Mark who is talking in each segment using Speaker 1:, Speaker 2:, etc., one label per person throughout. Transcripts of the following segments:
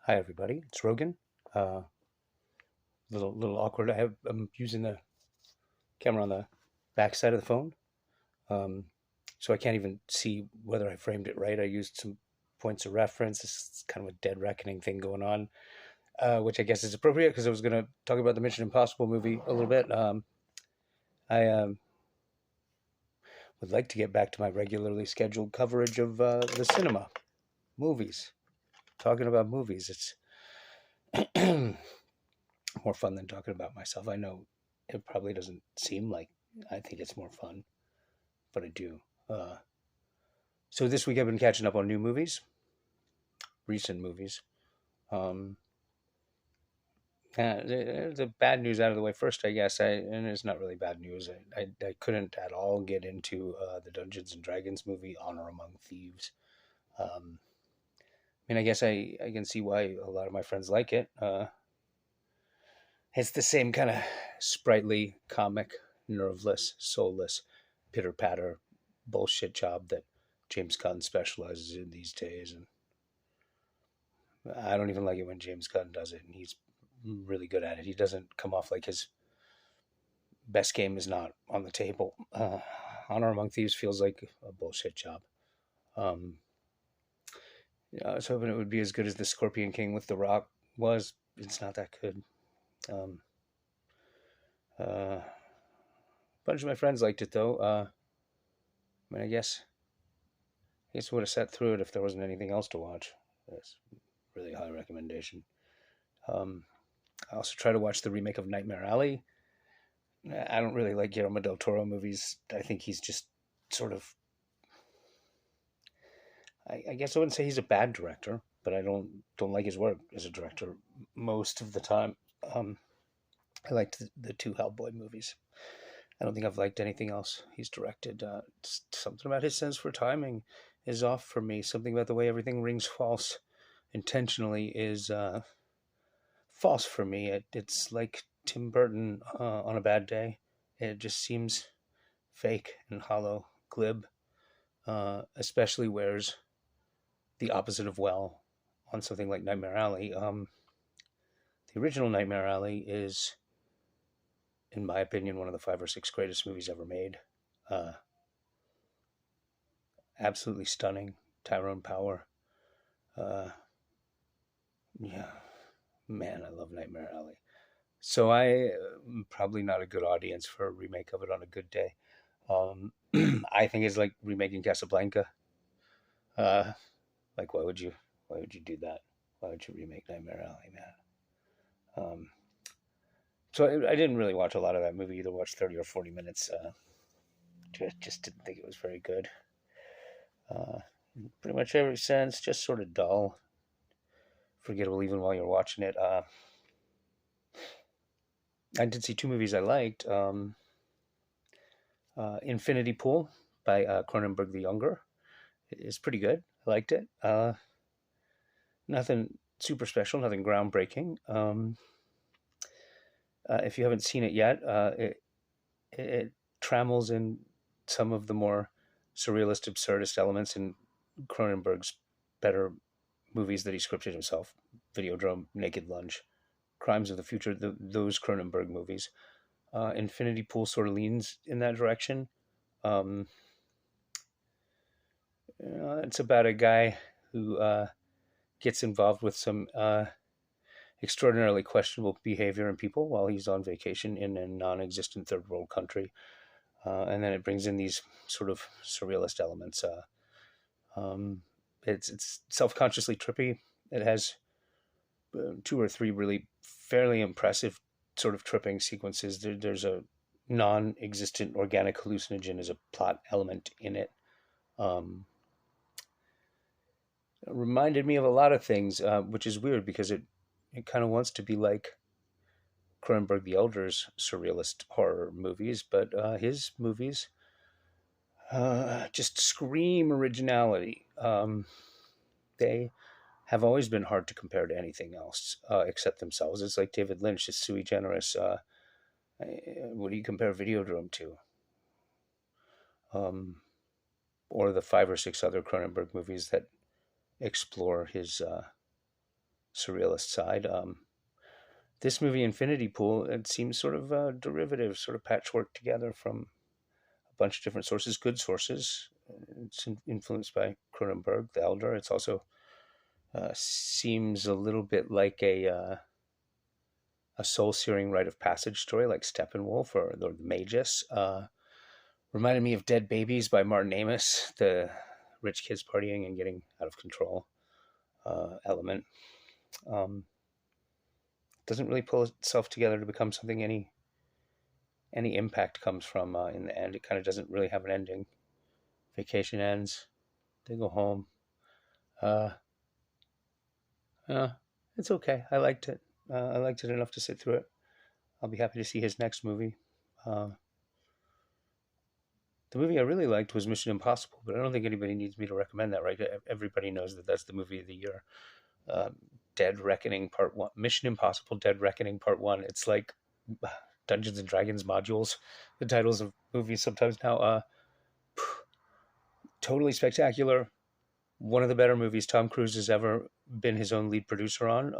Speaker 1: Hi everybody, it's Rogan. Little awkward. I'm using the camera on the back side of the phone, um, so I can't even see whether I framed it right. I used some points of reference. This is kind of a dead reckoning thing going on, which I guess is appropriate because I was going to talk about the Mission Impossible movie a little bit. I would like to get back to my regularly scheduled coverage of the cinema, movies. Talking about movies, it's more fun than talking about myself. I know it probably doesn't seem like I think it's more fun, but I do. Uh, so this week I've been catching up on new movies, recent movies. Um, the bad news out of the way first, I guess. And it's not really bad news. I couldn't at all get into the Dungeons and Dragons movie Honor Among Thieves. I mean, I guess I can see why a lot of my friends like it. It's the same kind of sprightly, comic, nerveless, soulless, pitter patter bullshit job that James Gunn specializes in these days. And I don't even like it when James Gunn does it, and he's really good at it. He doesn't come off like his best game is not on the table. Honor Among Thieves feels like a bullshit job. Um, yeah, I was hoping it would be as good as the Scorpion King with The Rock was. It's not that good. Um, a bunch of my friends liked it though. I mean, I guess I would have sat through it if there wasn't anything else to watch. That's a really high recommendation. Um, I also try to watch the remake of Nightmare Alley. I don't really like Guillermo del Toro movies. I think he's just sort of. I guess I wouldn't say he's a bad director, but I don't like his work as a director most of the time. Um, I liked the two Hellboy movies. I don't think I've liked anything else he's directed. Something about his sense for timing is off for me. Something about the way everything rings false intentionally is false for me. It's like Tim Burton on a bad day. It just seems fake and hollow, glib. Especially wears the opposite of well on something like Nightmare Alley. The original Nightmare Alley is, in my opinion, one of the 5 or 6 greatest movies ever made. Uh, Absolutely stunning. Tyrone Power. Uh, yeah, man, I love Nightmare Alley. So I am probably not a good audience for a remake of it on a good day. Um, I think it's like remaking Casablanca. Uh, like, why would you do that? Why would you remake Nightmare Alley, man? So I didn't really watch a lot of that movie either. Watched 30 or 40 minutes. Just didn't think it was very good. Uh, Pretty much every sense, just sort of dull, forgettable even while you're watching it. I did see 2 movies I liked. Infinity Pool by Cronenberg the Younger is pretty good. I liked it. Nothing super special, nothing groundbreaking. If you haven't seen it yet, it trammels in some of the more surrealist, absurdist elements in Cronenberg's better movies that he scripted himself. Videodrome, Naked Lunch, Crimes of the Future, those Cronenberg movies. Infinity Pool sort of leans in that direction. Um, it's about a guy who gets involved with some extraordinarily questionable behavior in people while he's on vacation in a non-existent third world country, and then it brings in these sort of surrealist elements. Um, it's self-consciously trippy. It has 2 or 3 really fairly impressive sort of tripping sequences. There's a non-existent organic hallucinogen as a plot element in it. Um, it reminded me of a lot of things, which is weird because it kind of wants to be like Cronenberg the Elder's surrealist horror movies, but his movies just scream originality. They have always been hard to compare to anything else except themselves. It's like David Lynch is sui generis. What do you compare Videodrome to? Um, or the 5 or 6 other Cronenberg movies that explore his surrealist side. This movie, Infinity Pool, it seems sort of derivative, sort of patchwork together from a bunch of different sources, good sources. It's influenced by Cronenberg, The Elder. It's also seems a little bit like a soul-searing rite of passage story, like Steppenwolf or The Magus. Reminded me of Dead Babies by Martin Amis, the rich kids partying and getting out of control element. Doesn't really pull itself together to become something any impact comes from in the end. It kind of doesn't really have an ending. Vacation ends, they go home. Uh, it's okay. I liked it. I liked it enough to sit through it. I'll be happy to see his next movie. Uh, the movie I really liked was Mission Impossible, but I don't think anybody needs me to recommend that, right? Everybody knows that that's the movie of the year. Uh, Dead Reckoning Part 1. Mission Impossible Dead Reckoning Part 1. It's like Dungeons and Dragons modules, the titles of movies sometimes now. Totally spectacular. One of the better movies Tom Cruise has ever been his own lead producer on.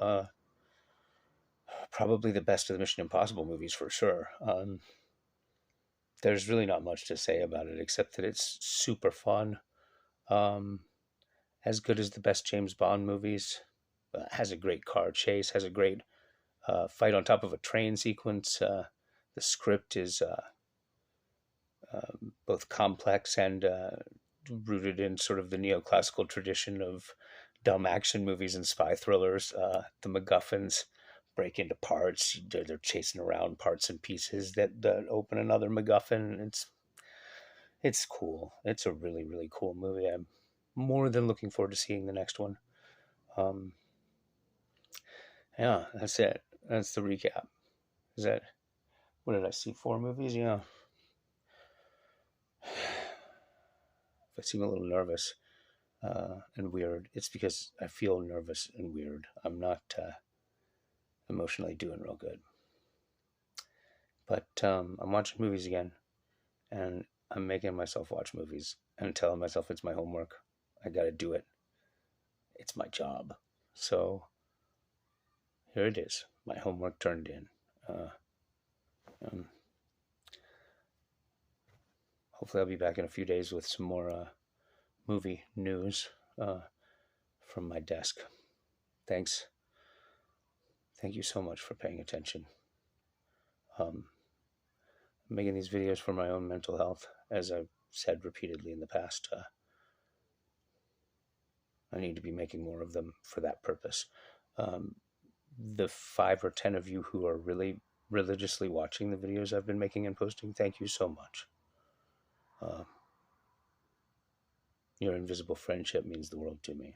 Speaker 1: Probably the best of the Mission Impossible movies for sure. There's really not much to say about it except that it's super fun. Um, as good as the best James Bond movies. Has a great car chase. Has a great fight on top of a train sequence. The script is both complex and rooted in sort of the neoclassical tradition of dumb action movies and spy thrillers. The MacGuffins break into parts. They're chasing around parts and pieces that open another MacGuffin. It's cool. It's a really, really cool movie. I'm more than looking forward to seeing the next one. Yeah, that's it. That's the recap. Is that, what did I see? 4 movies? Yeah. If I seem a little nervous and weird, it's because I feel nervous and weird. I'm not emotionally doing real good. But I'm watching movies again, and I'm making myself watch movies and telling myself it's my homework. I got to do it. It's my job. So here it is. My homework turned in. Hopefully I'll be back in a few days with some more movie news from my desk. Thanks. Thank you so much for paying attention. I'm making these videos for my own mental health, as I've said repeatedly in the past. I need to be making more of them for that purpose. The 5 or 10 of you who are really religiously watching the videos I've been making and posting, thank you so much. Your invisible friendship means the world to me.